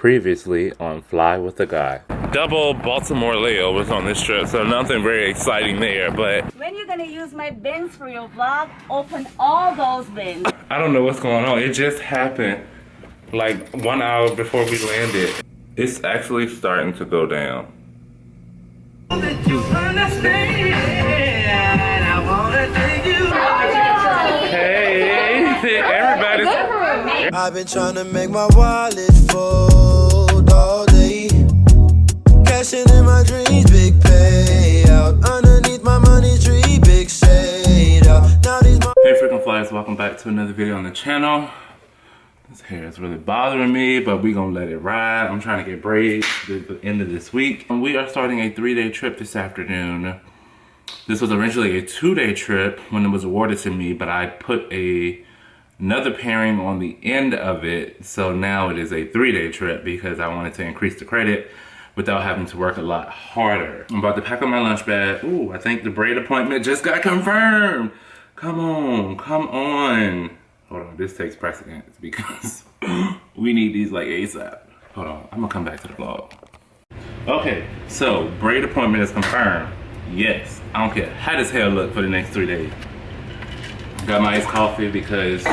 Previously on Fly with a Guy. Double Baltimore layovers on this trip, so nothing very exciting there, but... When you're gonna use my bins for your vlog, open all those bins. I don't know what's going on. It just happened like 1 hour before we landed. It's actually starting to go down. Hey, everybody. I've been trying to make my wallet fold all day. Cashing in my dreams, big payout. Underneath my money tree, big shade out. Now these Hey freaking flyers, welcome back to another video on the channel. This hair is really bothering me, but we gonna let it ride. I'm trying to get braids at the end of this week. We are starting a 3-day trip this afternoon. This was originally a 2-day trip when it was awarded to me, but I put another pairing on the end of it. So now it is a 3-day trip because I wanted to increase the credit without having to work a lot harder. I'm about to pack up my lunch bag. Ooh, I think the braid appointment just got confirmed. Come on, come on. Hold on, this takes precedence because we need these like ASAP. Hold on, I'm gonna come back to the vlog. Okay, so braid appointment is confirmed. Yes, I don't care how this hair look for the next 3 days. Got my iced coffee because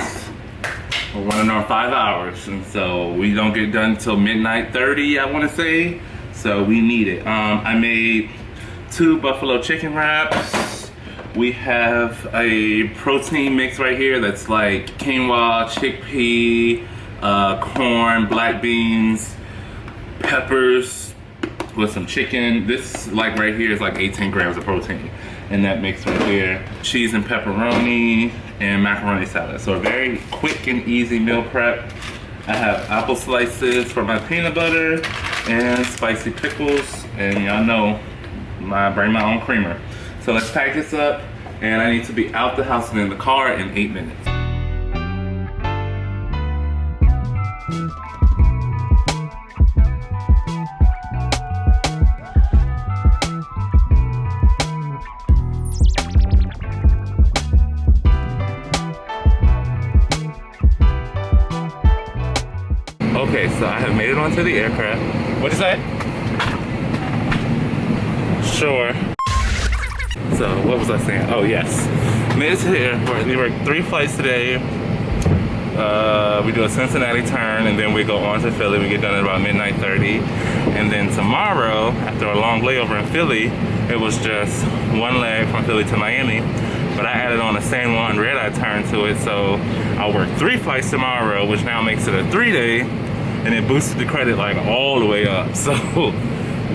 we're running on 5 hours, and so we don't get done until midnight 30, I wanna say. So we need it. I made 2 buffalo chicken wraps. We have a protein mix right here that's like quinoa, chickpea, corn, black beans, peppers with some chicken. This like right here is like 18 grams of protein in that mix right there. Cheese and pepperoni and macaroni salad. So a very quick and easy meal prep. I have apple slices for my peanut butter and spicy pickles. And y'all know, I bring my own creamer. So let's pack this up, and I need to be out the house and in the car in 8 minutes. Okay, so I have made it onto the aircraft. What'd you say? Sure. So what was I saying? Oh yes, made it to the airport. We worked 3 flights today. We do a Cincinnati turn, and then we go on to Philly. We get done at about midnight 30, and then tomorrow, after a long layover in Philly, it was just 1 leg from Philly to Miami. But I added on a San Juan red-eye turn to it, so I'll work 3 flights tomorrow, which now makes it a 3-day, and it boosted the credit like all the way up. So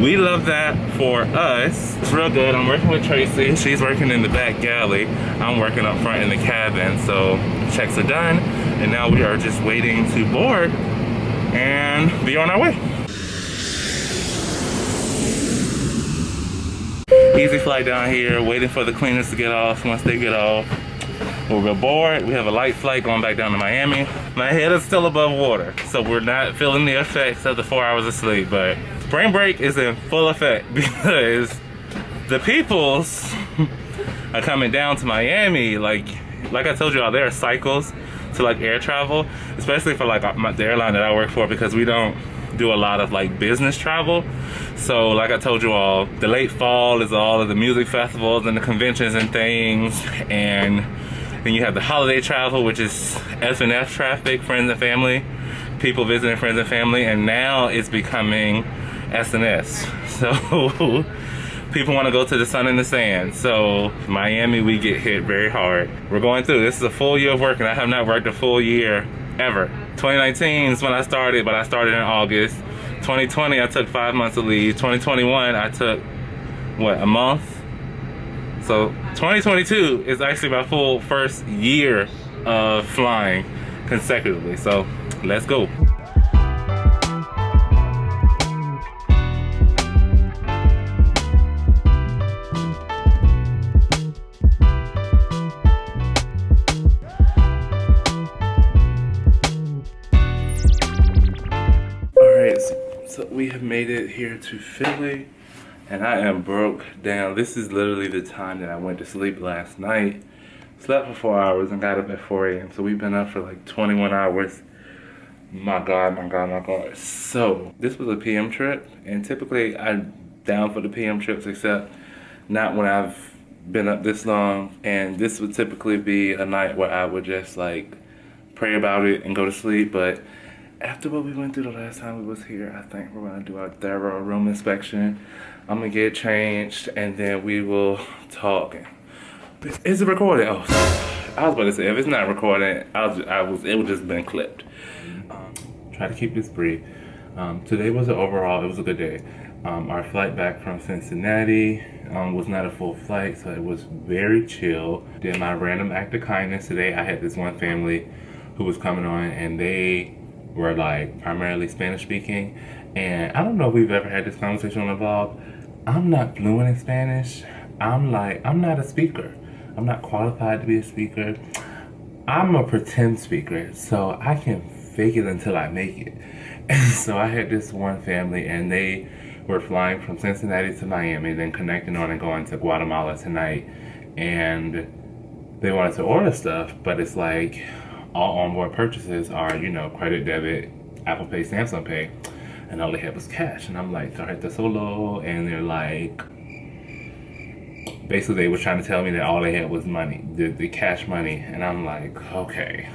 we love that for us. It's real good. I'm working with Tracy. She's working in the back galley. I'm working up front in the cabin. So checks are done, and now we are just waiting to board and be on our way. Easy flight down here, waiting for the cleaners to get off. Once they get off, we'll go board. We have a light flight going back down to Miami. My head is still above water, so we're not feeling the effects of the 4 hours of sleep, but spring break is in full effect because the peoples are coming down to Miami. Like I told you all, there are cycles to like air travel, especially for like the airline that I work for, because we don't do a lot of like business travel. So like I told you all, the late fall is all of the music festivals and the conventions and things, and then you have the holiday travel, which is F&F traffic, friends and family, people visiting friends and family, and now it's becoming S&S. So people want to go to the sun and the sand. So Miami, we get hit very hard. We're going through, this is a full year of work, and I have not worked a full year ever. 2019 is when I started, but I started in August. 2020, I took 5 months of leave. 2021, I took, what, a month? So 2022 is actually my full first year of flying consecutively. So let's go. So we have made it here to Philly, and I am broke down. This is literally the time that I went to sleep last night. Slept for 4 hours and got up at 4 a.m. So we've been up for like 21 hours. My God, my God, my God. So, this was a PM trip, and typically I'm down for the PM trips, except not when I've been up this long, and this would typically be a night where I would just like pray about it and go to sleep. But after what we went through the last time we was here, I think we're gonna do a thorough room inspection. I'm gonna get changed, and then we will talk. Is it recorded? Oh, I was about to say, if it's not recording, it would just been clipped. Try to keep this brief. Today was it was a good day. Our flight back from Cincinnati was not a full flight, so it was very chill. Did my random act of kindness today. I had this one family who was coming on, and they were like primarily Spanish speaking. And I don't know if we've ever had this conversation on the vlog. I'm not fluent in Spanish. I'm not a speaker. I'm not qualified to be a speaker. I'm a pretend speaker, so I can fake it until I make it. And so I had this one family, and they were flying from Cincinnati to Miami, then connecting on and going to Guatemala tonight. And they wanted to order stuff, but it's like all onboard purchases are, you know, credit, debit, Apple Pay, Samsung Pay, and all they had was cash. And I'm like, tarjeta solo, and they're like, basically they were trying to tell me that all they had was money, the cash money. And I'm like, okay.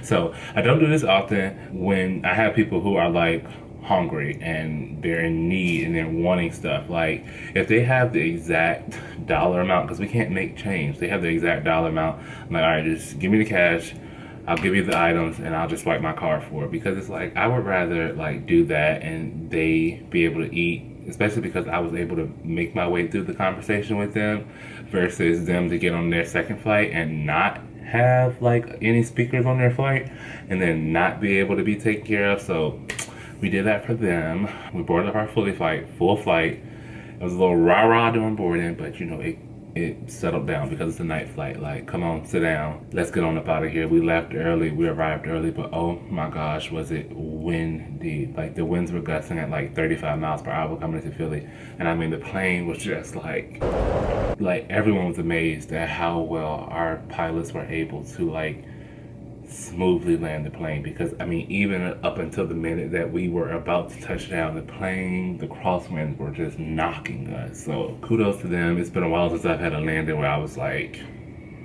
So I don't do this often. When I have people who are like hungry and they're in need and they're wanting stuff, like if they have the exact dollar amount, because we can't make change, they have the exact dollar amount, I'm like, all right, just give me the cash, I'll give you the items, and I'll just swipe my card for it. Because it's like, I would rather like do that and they be able to eat, especially because I was able to make my way through the conversation with them, versus them to get on their second flight and not have like any speakers on their flight and then not be able to be taken care of. So we did that for them. We boarded up our full flight. It was a little rah-rah during boarding, but you know, it settled down because it's a night flight. Like, come on, sit down. Let's get on up out of here. We left early, we arrived early, but oh my gosh, was it windy. Like the winds were gusting at like 35 miles per hour coming into Philly. And I mean, the plane was just like everyone was amazed at how well our pilots were able to like smoothly land the plane. Because I mean, even up until the minute that we were about to touch down, the crosswinds were just knocking us. So kudos to them. It's been a while since I've had a landing where I was like,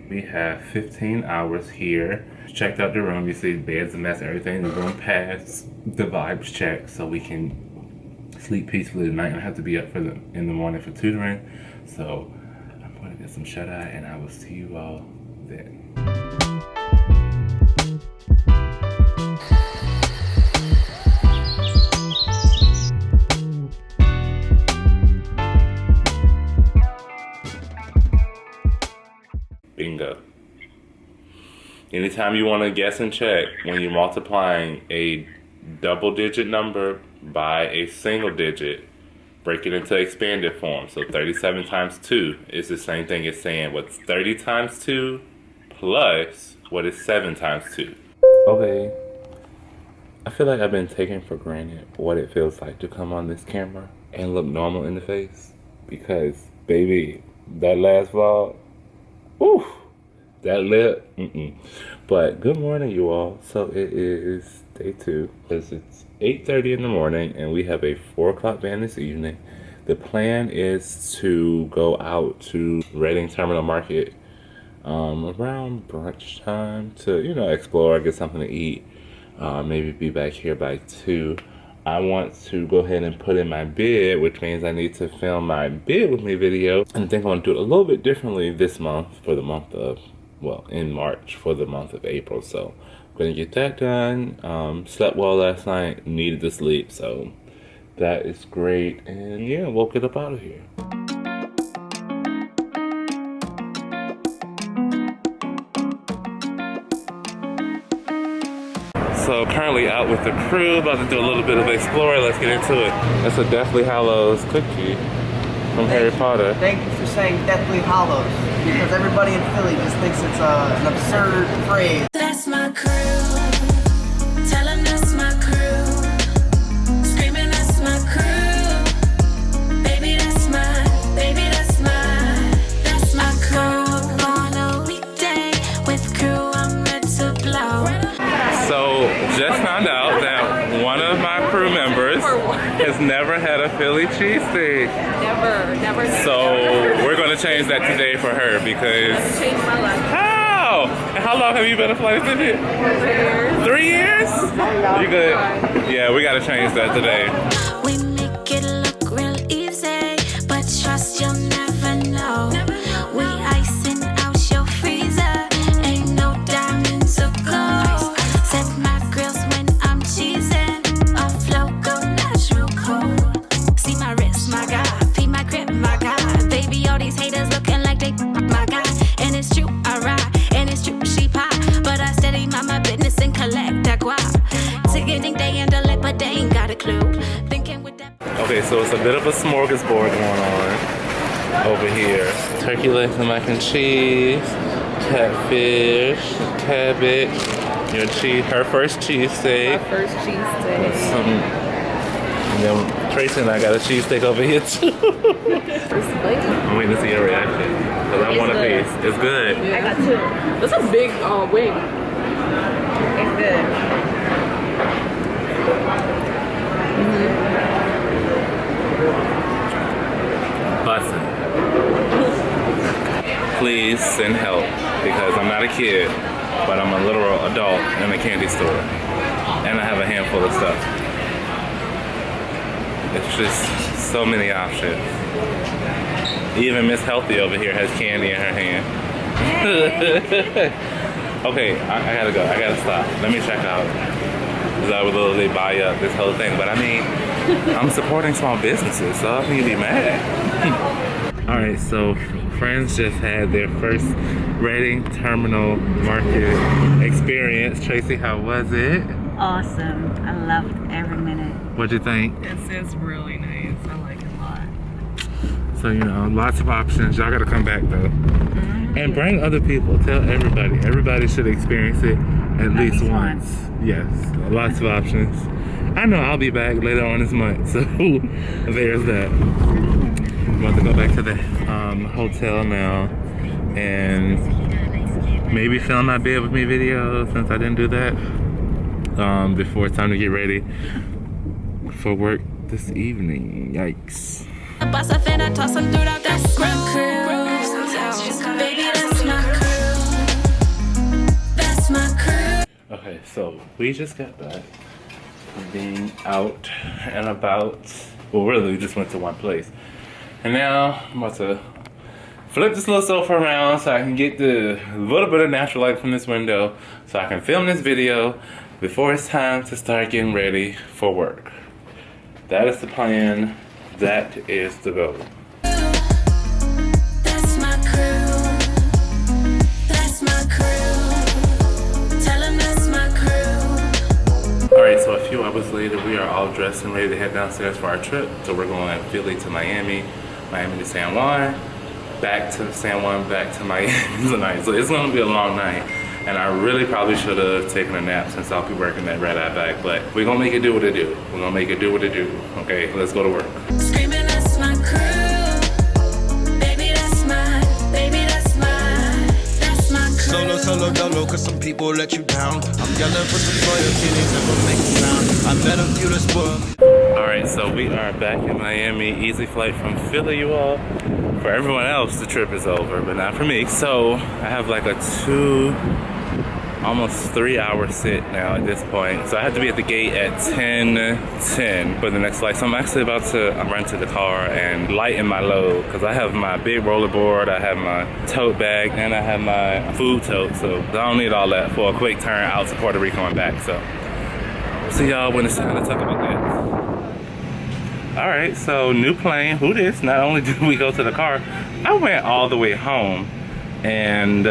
we have 15 hours here. Checked out the room. You see the bed's a mess, everything. The room passed the vibes check, so we can sleep peacefully tonight and have to be up in the morning for tutoring. So I'm going to get some shut-eye, and I will see you all then. Bingo. Anytime you want to guess and check when you're multiplying a double-digit number by a single digit, break it into expanded form. So 37 times 2 is the same thing as saying what's 30 times 2 plus what is 7 times 2. Okay. I feel like I've been taking for granted what it feels like to come on this camera and look normal in the face. Because, baby, that last vlog, ooh, that lip, But good morning, you all. So it is day 2, because it's 8:30 in the morning, and we have a 4 o'clock van this evening. The plan is to go out to Reading Terminal Market around brunch time to, you know, explore, get something to eat, maybe be back here by 2. I want to go ahead and put in my bid, which means I need to film my bid with me video. And I think I want to do it a little bit differently this month for the month of, well, in March for the month of April. So I'm going to get that done. Slept well last night, needed to sleep, so that is great. And yeah, we'll get up out of here. So currently out with the crew, about to do a little bit of exploring. Let's get into it. That's a Deathly Hallows cookie from Harry Potter. Thank you for saying Deathly Hallows, because everybody in Philly just thinks it's an absurd phrase. That's my crew. Tell them that's my crew. Screaming that's my crew. Baby, that's my, baby, that's my crew. On a weekday with crew, I'm ready to blow. So, just found out has never had a Philly cheesesteak. Never. So we're gonna change that today for her because. That's changed my life. How? And how long have you been a flight attendant? 3 years. 3 years? You good? Yeah, we gotta change that today. We make it look real easy, but trust you'll never know. We icing out your freezer, ain't no diamonds or gold. Set my grills when I'm cheesing, off logo natural cold. See my wrist, my God, feed my grip, my God. Baby, all these haters looking like they my God. And it's true, I ride, and it's true, she pop. But I steady mind my business and collect that guap. Ticketing, they handle it, but they ain't got a clue. Thinking with that. Okay, so it's a bit of a smorgasbord going on over here. Turkey legs and mac and cheese, catfish, cabbage, your cheese, her first cheesesteak. My first cheesesteak. And then Tracy and I got a cheesesteak over here too. I'm waiting to see your reaction. Because I want a piece. It's good. Yeah. I got two. That's a big wing. It's good. Bussin'. Please send help because I'm not a kid, but I'm a literal adult in a candy store. And I have a handful of stuff. It's just so many options. Even Miss Healthy over here has candy in her hand. Okay, I gotta go. I gotta stop. Let me check out. Because I would literally buy up this whole thing. But I mean, I'm supporting small businesses, so how can you be mad? Alright, so friends just had their first Reading Terminal Market experience. Tracy, how was it? Awesome. I loved every minute. What'd you think? It's really nice. I like it a lot. So, you know, lots of options. Y'all gotta come back though. And bring other people. Tell everybody. Everybody should experience it at least once. Yes, lots of options. I know I'll be back later on this month, so there's that. I'm about to go back to the hotel now and maybe film my bed with me video since I didn't do that before it's time to get ready for work this evening. Yikes. Bust a fin, I toss them through that screw. Baby, that's my crew. That's my crew. Okay, so we just got back from being out and about. Well, really, we just went to one place. And now I'm about to flip this little sofa around so I can get the little bit of natural light from this window so I can film this video before it's time to start getting ready for work. That is the plan. That is the goal. That's my crew. That's my crew. Tell 'em that's my crew. Alright, so a few hours later, we are all dressed and ready to head downstairs for our trip. So we're going to Philly to Miami, Miami to San Juan, back to San Juan, back to Miami tonight. So it's going to be a long night. And I really probably should have taken a nap since I'll be working that red eye back. But we're going to make it do what it do. We're going to make it do what it do. Okay, let's go to work. Screaming, that's my crew. Baby, that's mine. Baby, that's mine. That's my crew. Solo, dolo, cause some people let you down. I'm yelling for some loyalty, they never make a sound. I met a few that spoil me. Alright, so we are back in Miami. Easy flight from Philly, you all. For everyone else, the trip is over, but not for me. So I have like a almost 3 hour sit now at this point. So I have to be at the gate at 10:10 for the next flight. So I'm actually about to run to the car and lighten my load because I have my big rollerboard, I have my tote bag, and I have my food tote. So I don't need all that for a quick turn out to Puerto Rico and back. So see y'all when it's time to talk about that. Alright, so new plane. Who this? Not only did we go to the car, I went all the way home and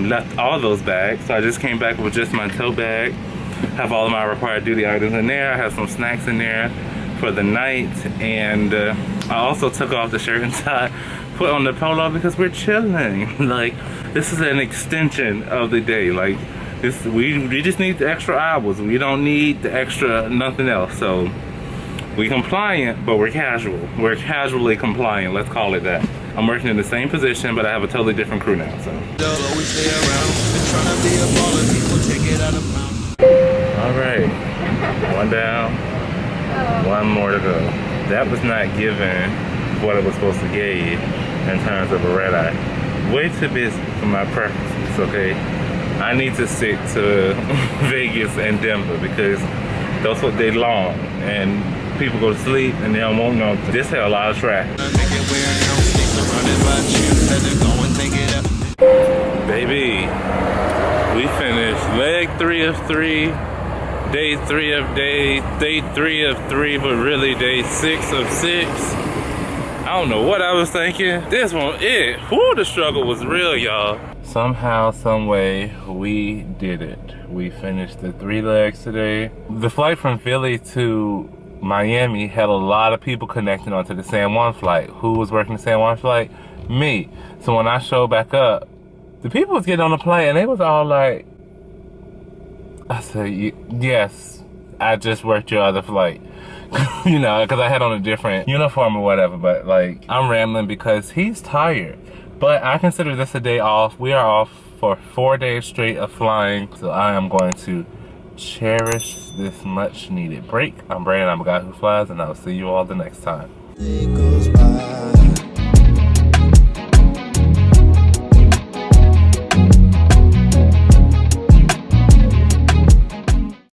left all those bags. So I just came back with just my tote bag. Have all of my required duty items in there. I have some snacks in there for the night. And I also took off the shirt and tie, put on the polo because we're chilling. Like, this is an extension of the day. Like, this, we just need the extra hours. We don't need the extra nothing else. So we compliant, but we're casual. We're casually compliant, let's call it that. I'm working in the same position, but I have a totally different crew now, so. All right, one down, One more to go. That was not given what it was supposed to give in terms of a red eye. Way too busy for my preferences, okay? I need to stick to Vegas and Denver because those are they long and people go to sleep and they don't want no. This had a lot of traffic. Baby, we finished leg 3 of 3, day 3 of day 3 of 3, but really day 6 of 6. I don't know what I was thinking. This one, whoo, the struggle was real, y'all. Somehow, some way, we did it. We finished the 3 legs today. The flight from Philly to Miami had a lot of people connecting onto the San Juan flight. Who was working the San Juan flight? Me. So when I showed back up, the people was getting on the plane and they was all like, I said, yes, I just worked your other flight. You know, because I had on a different uniform or whatever, but like, I'm rambling because he's tired. But I consider this a day off. We are off for 4 days straight of flying. So I am going to cherish this much needed break. I'm Brandon, I'm a guy who flies, and I'll see you all the next time. It goes by.